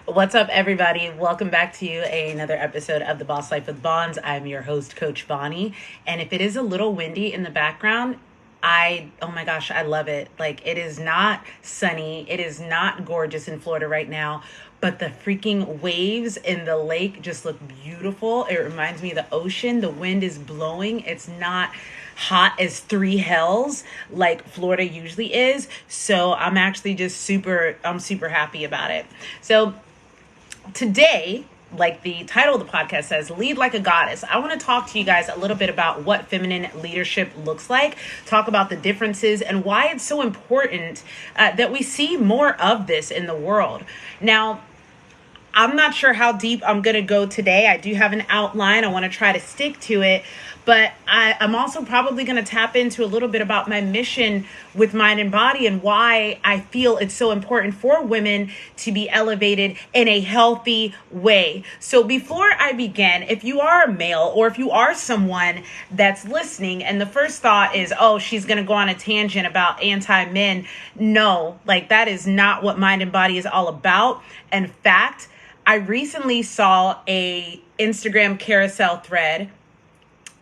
What's up, everybody? Welcome back to another episode of The Boss Life with Bonds. I'm your host, Coach Bonnie. And if it is a little windy in the background, oh my gosh, I love it. Like, it is not sunny. It is not gorgeous in Florida right now, but the freaking waves in the lake just look beautiful. It reminds me of the ocean. The wind is blowing. It's not hot as three hells like Florida usually is. So I'm actually just super happy about it. So today, like the title of the podcast says, Lead Like a Goddess. I want to talk to you guys a little bit about what feminine leadership looks like, talk about the differences and why it's so important that we see more of this in the world. Now, I'm not sure how deep I'm going to go today. I do have an outline. I want to try to stick to it. But I'm also probably going to tap into a little bit about my mission with Mind and Body and why I feel it's so important for women to be elevated in a healthy way. So before I begin, if you are a male or if you are someone that's listening and the first thought is, oh, she's going to go on a tangent about anti-men. No, like that is not what Mind and Body is all about. In fact, I recently saw a Instagram carousel thread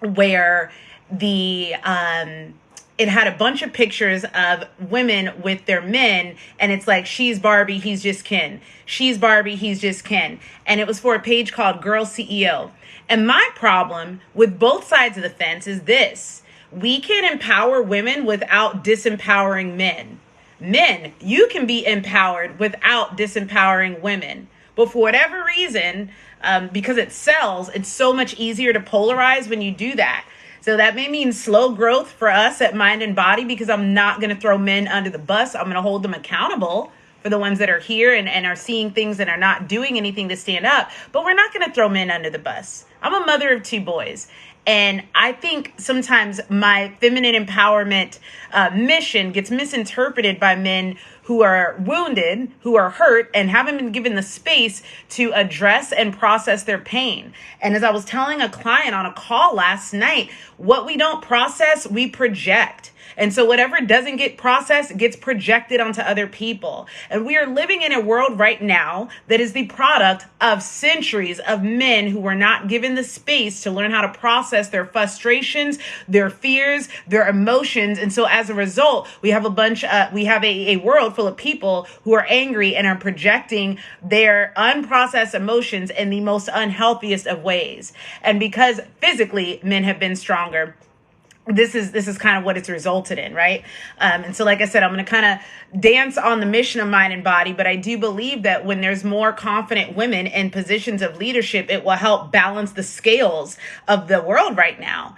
where it had a bunch of pictures of women with their men, and it's like, she's Barbie, he's just Ken. She's Barbie, he's just Ken. And it was for a page called Girl CEO. And my problem with both sides of the fence is this: we can empower women without disempowering men. Men, you can be empowered without disempowering women. But for whatever reason, because it sells, it's so much easier to polarize when you do that. So that may mean slow growth for us at Mind and Body, because I'm not going to throw men under the bus. I'm going to hold them accountable for the ones that are here and are seeing things and are not doing anything to stand up. But we're not going to throw men under the bus. I'm a mother of two boys. And I think sometimes my feminine empowerment mission gets misinterpreted by men who are wounded, who are hurt, and haven't been given the space to address and process their pain. And as I was telling a client on a call last night, what we don't process, we project. And so whatever doesn't get processed gets projected onto other people. And we are living in a world right now that is the product of centuries of men who were not given the space to learn how to process their frustrations, their fears, their emotions. And so as a result, we have a world full of people who are angry and are projecting their unprocessed emotions in the most unhealthiest of ways. And because physically men have been stronger, this is kind of what it's resulted in, right? And so, like I said, I'm going to kind of dance on the mission of Mind and Body, but I do believe that when there's more confident women in positions of leadership, it will help balance the scales of the world right now.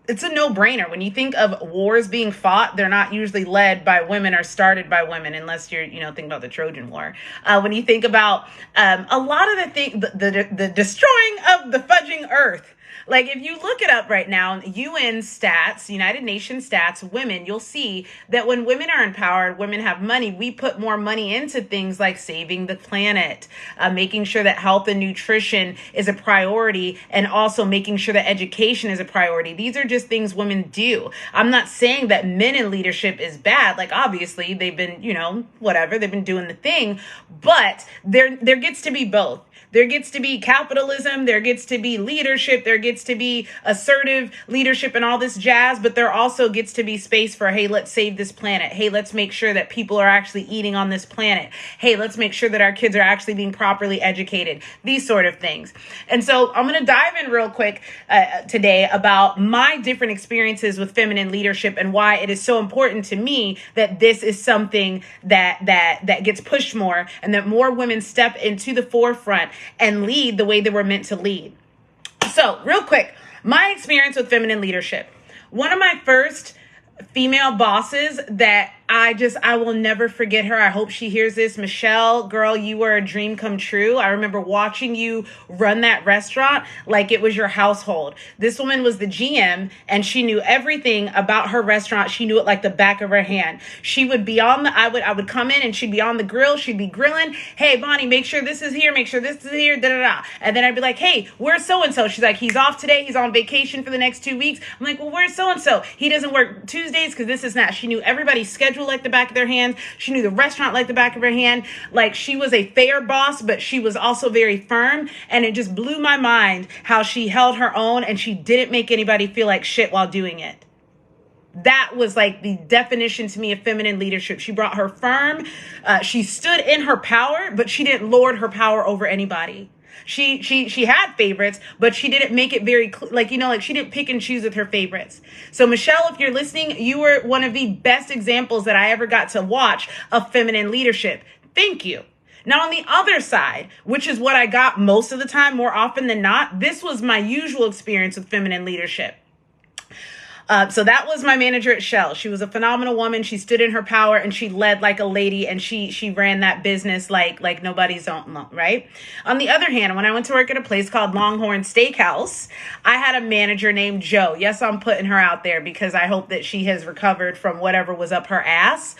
It's a no-brainer. When you think of wars being fought, they're not usually led by women or started by women, unless you're, thinking about the Trojan War. When you think about a lot of the things, the destroying of the fudging earth. Like, if you look it up right now, UN stats, United Nations stats, women, you'll see that when women are empowered, women have money, we put more money into things like saving the planet, making sure that health and nutrition is a priority, and also making sure that education is a priority. These are just things women do. I'm not saying that men in leadership is bad. Like, obviously, they've been, they've been doing the thing, but there gets to be both. There gets to be capitalism, there gets to be leadership, there gets to be assertive leadership and all this jazz, but there also gets to be space for, hey, let's save this planet. Hey, let's make sure that people are actually eating on this planet. Hey, let's make sure that our kids are actually being properly educated. These sort of things. And so I'm going to dive in real quick today about my different experiences with feminine leadership and why it is so important to me that this is something that gets pushed more, and that more women step into the forefront and lead the way they were meant to lead. So real quick, my experience with feminine leadership. One of my first female bosses that I will never forget her. I hope she hears this. Michelle, girl, you were a dream come true. I remember watching you run that restaurant like it was your household. This woman was the GM, and she knew everything about her restaurant. She knew it like the back of her hand. She would be I would come in and she'd be on the grill. She'd be grilling. Hey, Bonnie, make sure this is here. Make sure this is here. Da, da, da. And then I'd be like, hey, where's so-and-so? She's like, he's off today. He's on vacation for the next 2 weeks. I'm like, well, where's so-and-so? He doesn't work Tuesdays because this is not. She knew everybody's schedule. schedule like the back of their hand. She knew the restaurant like the back of her hand. Like, she was a fair boss, but she was also very firm. And it just blew my mind how she held her own and she didn't make anybody feel like shit while doing it. That was like the definition to me of feminine leadership. She brought her firm. She stood in her power, but she didn't lord her power over anybody. She had favorites, but she didn't make it very like she didn't pick and choose with her favorites. So Michelle, if you're listening, you were one of the best examples that I ever got to watch of feminine leadership. Thank you. Now, on the other side, which is what I got most of the time, more often than not, this was my usual experience with feminine leadership. So that was my manager at Shell. She was a phenomenal woman. She stood in her power and she led like a lady, and she ran that business like nobody's own, right? On the other hand, when I went to work at a place called Longhorn Steakhouse, I had a manager named Joe. Yes, I'm putting her out there because I hope that she has recovered from whatever was up her ass.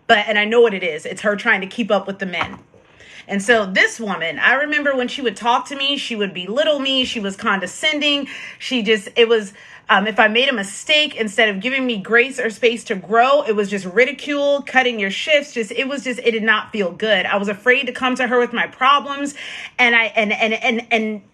And I know what it is. It's her trying to keep up with the men. And so this woman, I remember when she would talk to me, she would belittle me. She was condescending. If I made a mistake, instead of giving me grace or space to grow, it was just ridicule, cutting your shifts. It did not feel good. I was afraid to come to her with my problems. And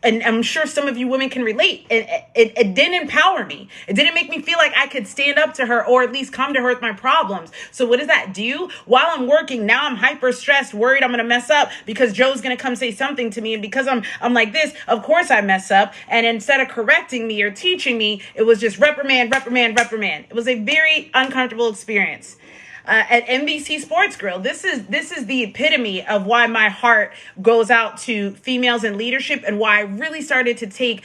I'm sure some of you women can relate. It didn't empower me. It didn't make me feel like I could stand up to her or at least come to her with my problems. So what does that do? While I'm working, now I'm hyper stressed, worried I'm going to mess up because Joe's going to come say something to me. And because I'm like this, of course I mess up. And instead of correcting me or teaching me, it was just reprimand. It was a very uncomfortable experience. At NBC Sports Grill, this is the epitome of why my heart goes out to females in leadership and why I really started to take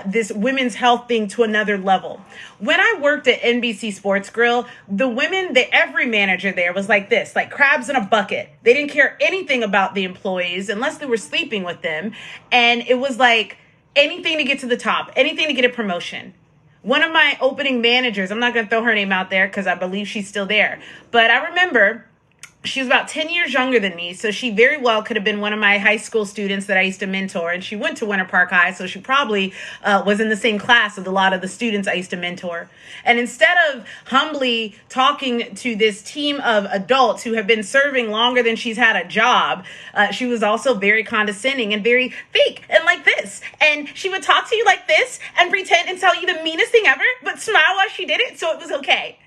this women's health thing to another level. When I worked at NBC Sports Grill, the women, every manager there was like this, like crabs in a bucket. They didn't care anything about the employees unless they were sleeping with them. And it was like anything to get to the top, anything to get a promotion. One of my opening managers, I'm not going to throw her name out there because I believe she's still there, but I remember she was about 10 years younger than me, so she very well could have been one of my high school students that I used to mentor, and she went to Winter Park High, so she probably was in the same class with a lot of the students I used to mentor. And instead of humbly talking to this team of adults who have been serving longer than she's had a job, she was also very condescending and very fake and like this. And she would talk to you like this and pretend and tell you the meanest thing ever, but smile while she did it, so it was okay.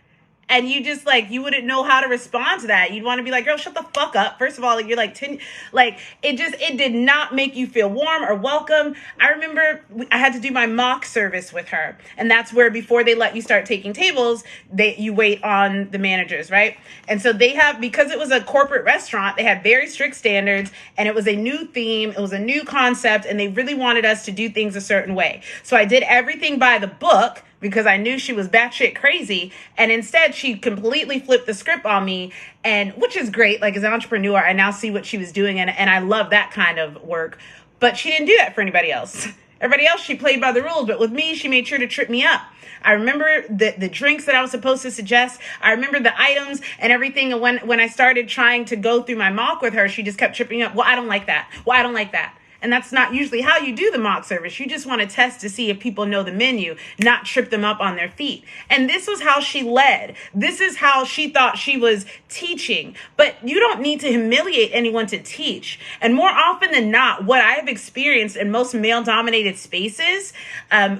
And you just you wouldn't know how to respond to that. You'd want to be like, girl, shut the fuck up. First of all, you're like 10, it did not make you feel warm or welcome. I remember I had to do my mock service with her. And that's where before they let you start taking tables, you wait on the managers, right? And so because it was a corporate restaurant, they had very strict standards and it was a new theme. It was a new concept and they really wanted us to do things a certain way. So I did everything by the book, because I knew she was batshit crazy. And instead, she completely flipped the script on me, and which is great. Like, as an entrepreneur, I now see what she was doing, and I love that kind of work. But she didn't do that for anybody else. Everybody else, she played by the rules. But with me, she made sure to trip me up. I remember the drinks that I was supposed to suggest. I remember the items and everything. And when I started trying to go through my mock with her, she just kept tripping up. Well, I don't like that. Well, I don't like that. And that's not usually how you do the mock service. You just want to test to see if people know the menu, not trip them up on their feet. And this was how she led. This is how she thought she was teaching. But you don't need to humiliate anyone to teach. And more often than not, what I have experienced in most male-dominated spaces,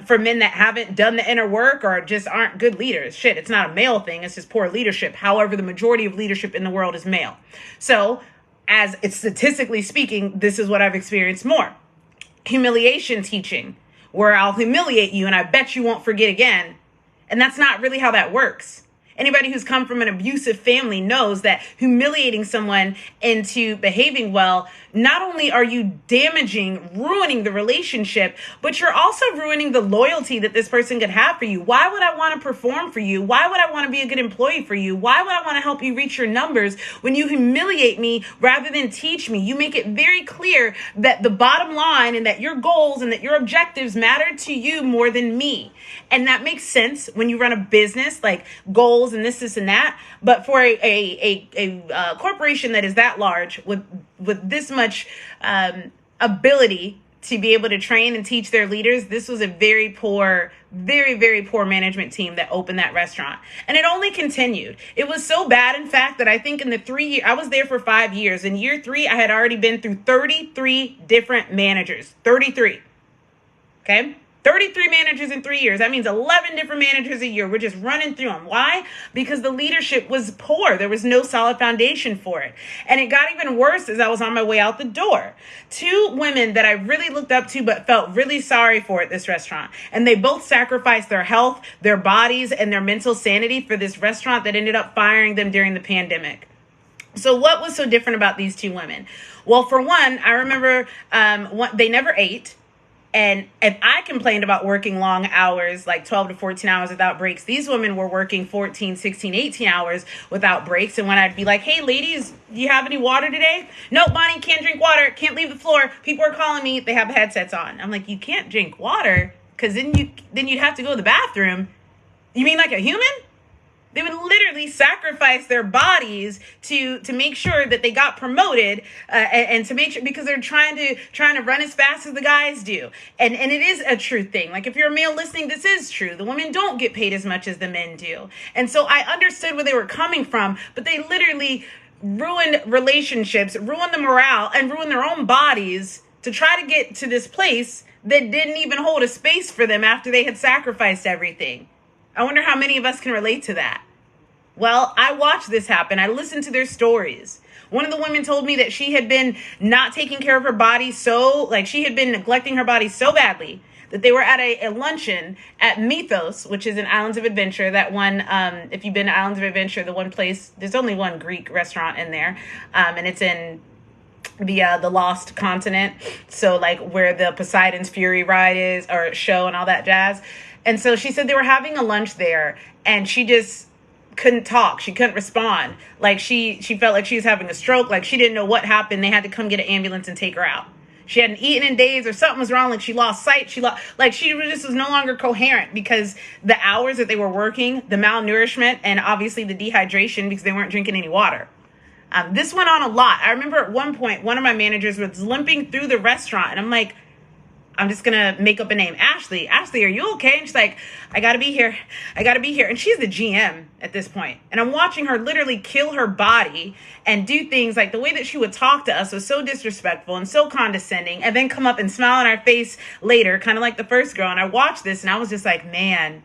for men that haven't done the inner work or just aren't good leaders, it's not a male thing. It's just poor leadership. However, the majority of leadership in the world is male. So, as it's statistically speaking, this is what I've experienced more. Humiliation teaching, where I'll humiliate you and I bet you won't forget again. And that's not really how that works. Anybody who's come from an abusive family knows that humiliating someone into behaving well, not only are you ruining the relationship, but you're also ruining the loyalty that this person could have for you. Why would I want to perform for you? Why would I want to be a good employee for you? Why would I want to help you reach your numbers when you humiliate me rather than teach me? You make it very clear that the bottom line and that your goals and that your objectives matter to you more than me. And that makes sense when you run a business, like goals and this and that. But for a corporation that is that large with this much ability to be able to train and teach their leaders, this was a very poor, very, very poor management team that opened that restaurant. And it only continued. It was so bad, in fact, that I think in the 3 years, I was there for 5 years. In year 3, I had already been through 33 different managers. 33. Okay? 33 managers in 3 years. That means 11 different managers a year. We're just running through them. Why? Because the leadership was poor. There was no solid foundation for it. And it got even worse as I was on my way out the door. 2 women that I really looked up to but felt really sorry for at this restaurant. And they both sacrificed their health, their bodies, and their mental sanity for this restaurant that ended up firing them during the pandemic. So what was so different about these 2 women? Well, for one, I remember they never ate. And if I complained about working long hours, like 12 to 14 hours without breaks, these women were working 14, 16, 18 hours without breaks. And when I'd be like, hey, ladies, do you have any water today? No, Bonnie, can't drink water. Can't leave the floor. People are calling me. They have headsets on. I'm like, you can't drink water because then you'd have to go to the bathroom. You mean like a human? They would literally sacrifice their bodies to make sure that they got promoted and to make sure, because they're trying to run as fast as the guys do. And it is a true thing. Like if you're a male listening, this is true. The women don't get paid as much as the men do. And so I understood where they were coming from, but they literally ruined relationships, ruined the morale, and ruined their own bodies to try to get to this place that didn't even hold a space for them after they had sacrificed everything. I wonder how many of us can relate to that. Well, I watched this happen. I listened to their stories. One of the women told me that she had been not taking care of her body she had been neglecting her body so badly that they were at a luncheon at Mythos, which is in Islands of Adventure. That one, if you've been to Islands of Adventure, the one place, there's only one Greek restaurant in there, and it's in the Lost Continent. So like where the Poseidon's Fury ride is, or show and all that jazz. And so she said they were having a lunch there, and she just couldn't talk. She couldn't respond. Like she felt like she was having a stroke. Like she didn't know what happened. They had to come get an ambulance and take her out. She hadn't eaten in days, or something was wrong. Like she lost sight. She just was no longer coherent because the hours that they were working, the malnourishment, and obviously the dehydration because they weren't drinking any water. This went on a lot. I remember at one point, one of my managers was limping through the restaurant, and I'm like, I'm just going to make up a name. Ashley, are you okay? And she's like, I got to be here. And she's the GM at this point. And I'm watching her literally kill her body and do things like the way that she would talk to us was so disrespectful and so condescending, and then come up and smile in our face later, kind of like the first girl. And I watched this and I was just like, man,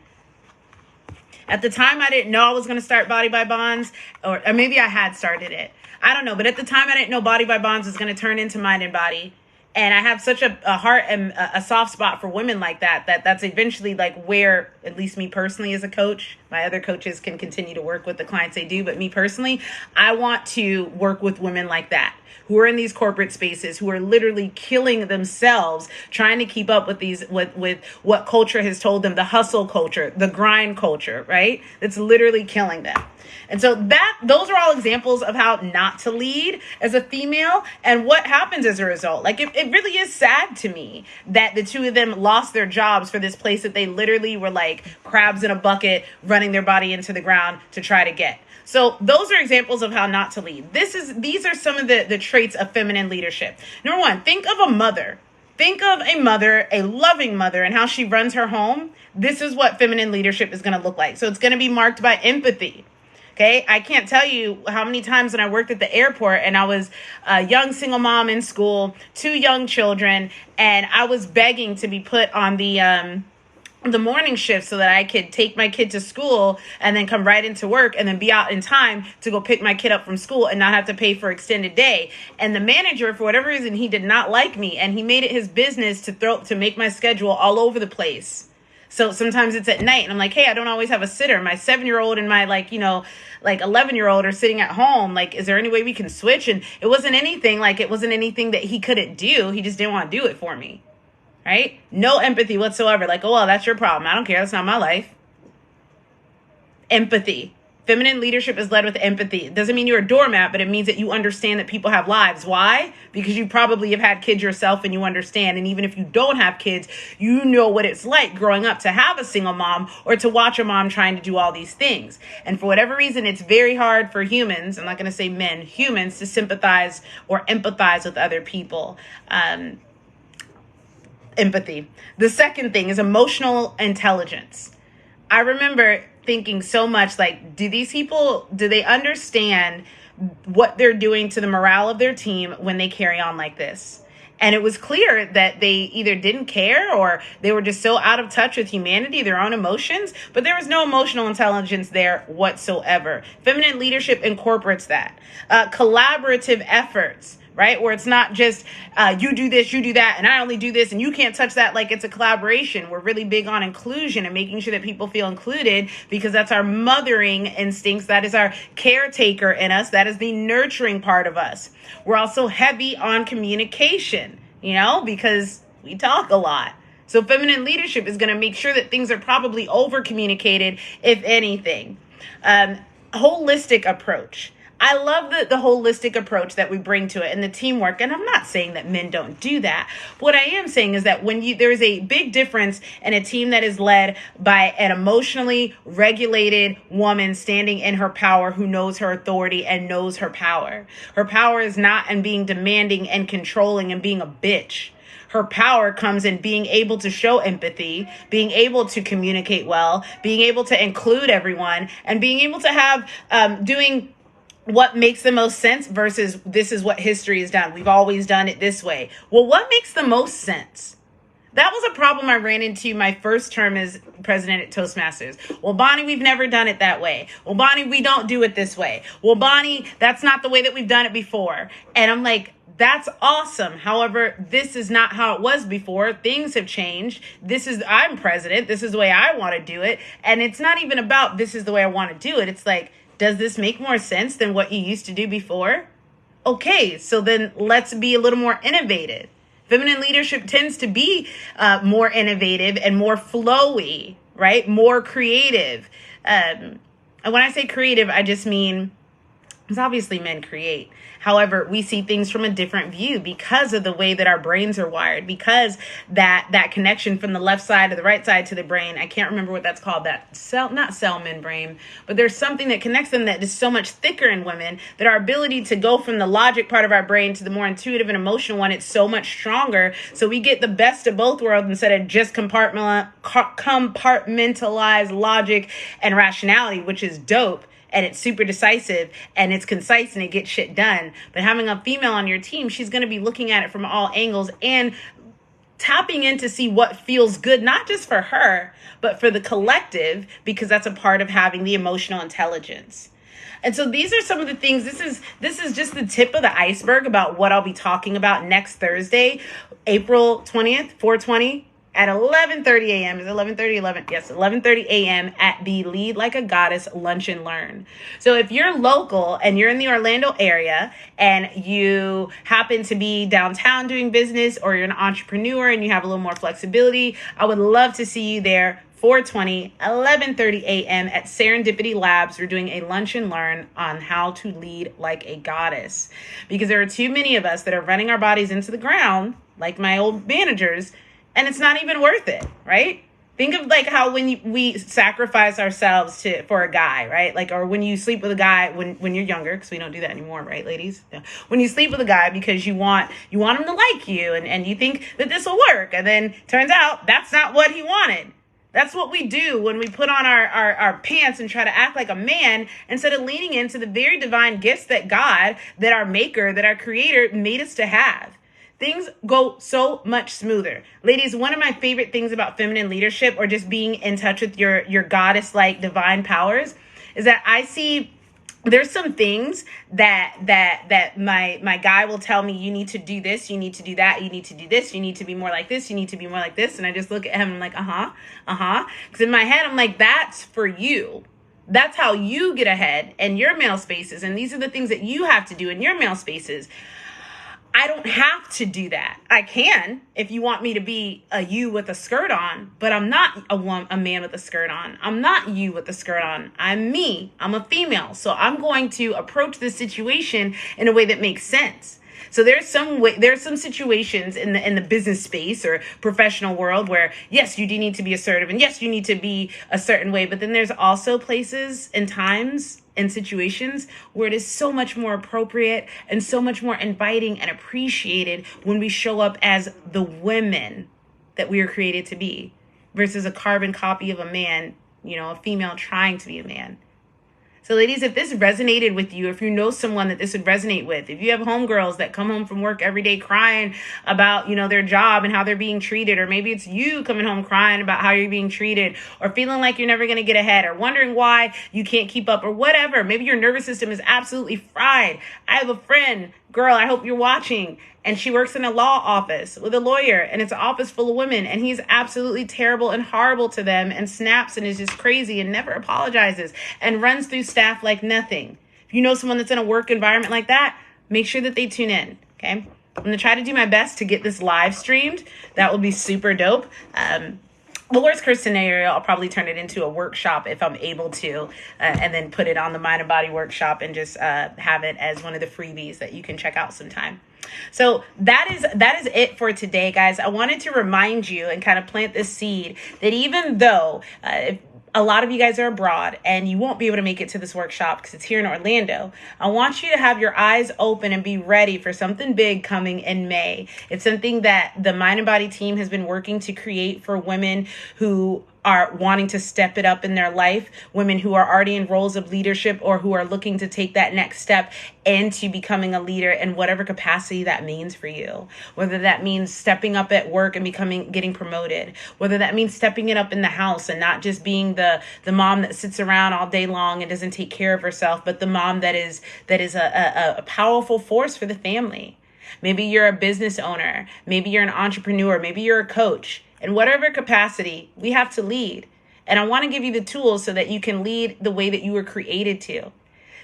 at the time I didn't know I was going to start Body by Bonds, or maybe I had started it. I don't know. But at the time I didn't know Body by Bonds was going to turn into Mind and Body. And I have such a heart and a soft spot for women like that's eventually like where, at least me personally as a coach, my other coaches can continue to work with the clients they do. But me personally, I want to work with women like that, who are in these corporate spaces, who are literally killing themselves, trying to keep up with with what culture has told them, the hustle culture, the grind culture, right? That's literally killing them. And so those are all examples of how not to lead as a female and what happens as a result. Like it really is sad to me that the 2 of them lost their jobs for this place that they literally were like crabs in a bucket, running their body into the ground to try to get. So those are examples of how not to lead. These are some of the traits of feminine leadership. Number 1, think of a mother. Think of a mother, a loving mother, and how she runs her home. This is what feminine leadership is going to look like. So it's going to be marked by empathy. Okay, I can't tell you how many times when I worked at the airport and I was a young single mom in school, 2 young children, and I was begging to be put on the morning shift so that I could take my kid to school and then come right into work and then be out in time to go pick my kid up from school and not have to pay for extended day. And the manager, for whatever reason, he did not like me, and he made it his business to make my schedule all over the place. So sometimes it's at night and I'm like, hey, I don't always have a sitter. My 7-year-old and my 11-year-old are sitting at home. Like, is there any way we can switch? And it wasn't anything that he couldn't do. He just didn't want to do it for me. Right? No empathy whatsoever. Like, oh, well, that's your problem. I don't care. That's not my life. Empathy. Feminine leadership is led with empathy. It doesn't mean you're a doormat, but it means that you understand that people have lives. Why? Because you probably have had kids yourself and you understand. And even if you don't have kids, you know what it's like growing up to have a single mom or to watch a mom trying to do all these things. And for whatever reason, it's very hard for humans, I'm not going to say men, humans, to sympathize or empathize with other people. empathy. The second thing is emotional intelligence. I remember thinking so much like, do they understand what they're doing to the morale of their team when they carry on like this? And it was clear that they either didn't care or they were just so out of touch with humanity, their own emotions, but there was no emotional intelligence there whatsoever. Feminine leadership incorporates that. Collaborative efforts, right? Where it's not just you do this, you do that, and I only do this, and you can't touch that. Like, it's a collaboration. We're really big on inclusion and making sure that people feel included, because that's our mothering instincts. That is our caretaker in us. That is the nurturing part of us. We're also heavy on communication, because we talk a lot. So feminine leadership is going to make sure that things are probably over communicated, if anything. Holistic approach. I love the holistic approach that we bring to it and the teamwork. And I'm not saying that men don't do that. What I am saying is that there's a big difference in a team that is led by an emotionally regulated woman standing in her power, who knows her authority and knows her power. Her power is not in being demanding and controlling and being a bitch. Her power comes in being able to show empathy, being able to communicate well, being able to include everyone, and being able to have doing what makes the most sense versus this is what history has done. We've always done it this way. Well, what makes the most sense? That was a problem I ran into my first term as president at Toastmasters. Well, Bonnie, we've never done it that way. Well, Bonnie, we don't do it this way. Well, Bonnie, that's not the way that we've done it before. And I'm like, that's awesome. However, this is not how it was before. Things have changed. I'm president. This is the way I want to do it. And it's not even about this is the way I want to do it. It's like, does this make more sense than what you used to do before? Okay, so then let's be a little more innovative. Feminine leadership tends to be more innovative and more flowy, right? More creative. And when I say creative, I just mean, because obviously men create. However, we see things from a different view because of the way that our brains are wired, because that connection from the left side to the right side to the brain, I can't remember what that's called, not cell membrane, but there's something that connects them that is so much thicker in women that our ability to go from the logic part of our brain to the more intuitive and emotional one, it's so much stronger. So we get the best of both worlds instead of just compartmentalized logic and rationality, which is dope. And it's super decisive and it's concise and it gets shit done. But having a female on your team, she's going to be looking at it from all angles and tapping in to see what feels good, not just for her, but for the collective, because that's a part of having the emotional intelligence. And so these are some of the things. This is just the tip of the iceberg about what I'll be talking about next Thursday, April 20th, 420. At 11:30 a.m. Is 11:30? 11. Yes, 11:30 a.m. at the Lead Like a Goddess Lunch and Learn. So if you're local and you're in the Orlando area and you happen to be downtown doing business, or you're an entrepreneur and you have a little more flexibility, I would love to see you there. 420, 11:30 a.m. at Serendipity Labs. We're doing a lunch and learn on how to lead like a goddess, because there are too many of us that are running our bodies into the ground like my old managers. And it's not even worth it, right? Think of like how when we sacrifice ourselves for a guy, right? Like, or when you sleep with a guy when you're younger, because we don't do that anymore, right, ladies? Yeah. When you sleep with a guy because you want him to like you and you think that this will work, and then turns out that's not what he wanted. That's what we do when we put on our pants and try to act like a man instead of leaning into the very divine gifts that God, that our maker, that our creator made us to have. Things go so much smoother. Ladies, one of my favorite things about feminine leadership, or just being in touch with your goddess-like divine powers, is that I see there's some things that my guy will tell me, you need to do this, you need to do that, you need to do this, you need to be more like this, you need to be more like this. And I just look at him and I'm like, Because in my head, I'm like, that's for you. That's how you get ahead in your male spaces. And these are the things that you have to do in your male spaces. I don't have to do that. I can if you want me to be a you with a skirt on, but I'm not a man with a skirt on. I'm not you with a skirt on. I'm me. I'm a female. So I'm going to approach this situation in a way that makes sense. So there's some situations in the business space or professional world where, yes, you do need to be assertive, and yes, you need to be a certain way. But then there's also places and times and situations where it is so much more appropriate and so much more inviting and appreciated when we show up as the women that we were created to be versus a carbon copy of a man, a female trying to be a man. So ladies, if this resonated with you, if you know someone that this would resonate with, if you have homegirls that come home from work every day crying about, their job and how they're being treated, or maybe it's you coming home crying about how you're being treated, or feeling like you're never going to get ahead, or wondering why you can't keep up, or whatever. Maybe your nervous system is absolutely fried. I have a friend, girl, I hope you're watching, and she works in a law office with a lawyer, and it's an office full of women, and he's absolutely terrible and horrible to them, and snaps and is just crazy and never apologizes and runs through staff like nothing. If you know someone that's in a work environment like that, make sure that they tune in, okay? I'm going to try to do my best to get this live streamed. That would be super dope. The worst case scenario, I'll probably turn it into a workshop if I'm able to, and then put it on the Mind and Body workshop and just have it as one of the freebies that you can check out sometime. So that is it for today, guys. I wanted to remind you and kind of plant this seed that even though a lot of you guys are abroad and you won't be able to make it to this workshop because it's here in Orlando, I want you to have your eyes open and be ready for something big coming in May. It's something that the Mind and Body team has been working to create for women who are wanting to step it up in their life, women who are already in roles of leadership or who are looking to take that next step into becoming a leader in whatever capacity that means for you. Whether that means stepping up at work and getting promoted, whether that means stepping it up in the house and not just being the mom that sits around all day long and doesn't take care of herself, but the mom that is a powerful force for the family. Maybe you're a business owner, maybe you're an entrepreneur, maybe you're a coach. In whatever capacity, we have to lead. And I want to give you the tools so that you can lead the way that you were created to.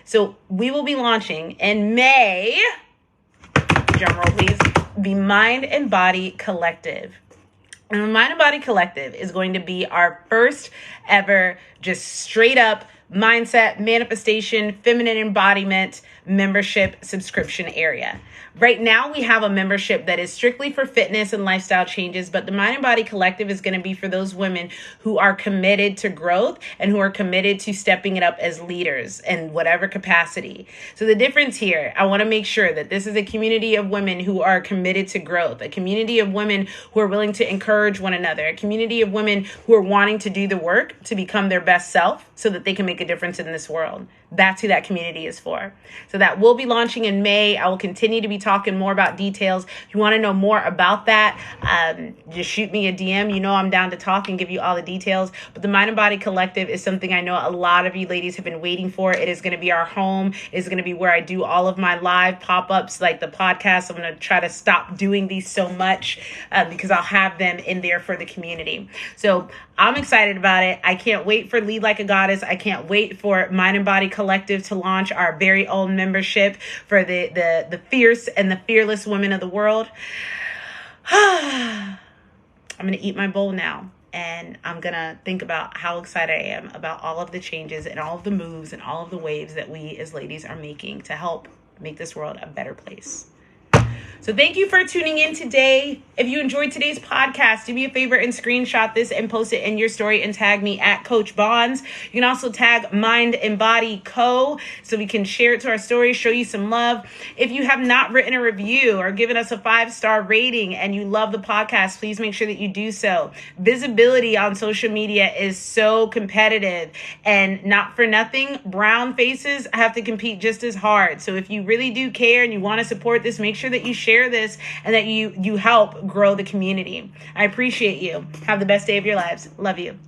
So we will be launching in May, drumroll please, the Mind and Body Collective. And the Mind and Body Collective is going to be our first ever just straight up mindset, manifestation, feminine embodiment membership subscription area. Right now, we have a membership that is strictly for fitness and lifestyle changes, but the Mind and Body Collective is going to be for those women who are committed to growth and who are committed to stepping it up as leaders in whatever capacity. So the difference here, I want to make sure that this is a community of women who are committed to growth, a community of women who are willing to encourage one another, a community of women who are wanting to do the work to become their best self so that they can make a difference in this world. That's who that community is for. So that will be launching in May. I will continue to be talking more about details. If you want to know more about that, just shoot me a DM. I'm down to talk and give you all the details. But the Mind and Body Collective is something I know a lot of you ladies have been waiting for. It is going to be our home. It's going to be where I do all of my live pop-ups like the podcast. I'm going to try to stop doing these so much because I'll have them in there for the community. So I'm excited about it. I can't wait for Lead Like a Goddess. I can't wait for Mind and Body Collective to launch our very own membership for the fierce and the fearless women of the world. I'm going to eat my bowl now, and I'm going to think about how excited I am about all of the changes and all of the moves and all of the waves that we as ladies are making to help make this world a better place. So thank you for tuning in today. If you enjoyed today's podcast, do me a favor and screenshot this and post it in your story and tag me at Coach Bonds. You can also tag Mind and Body Co. so we can share it to our story, show you some love. If you have not written a review or given us a 5-star rating and you love the podcast, please make sure that you do so. Visibility on social media is so competitive, and not for nothing, brown faces have to compete just as hard. So if you really do care and you want to support this, make sure that you share this and that you help grow the community. I appreciate you. Have the best day of your lives. Love you.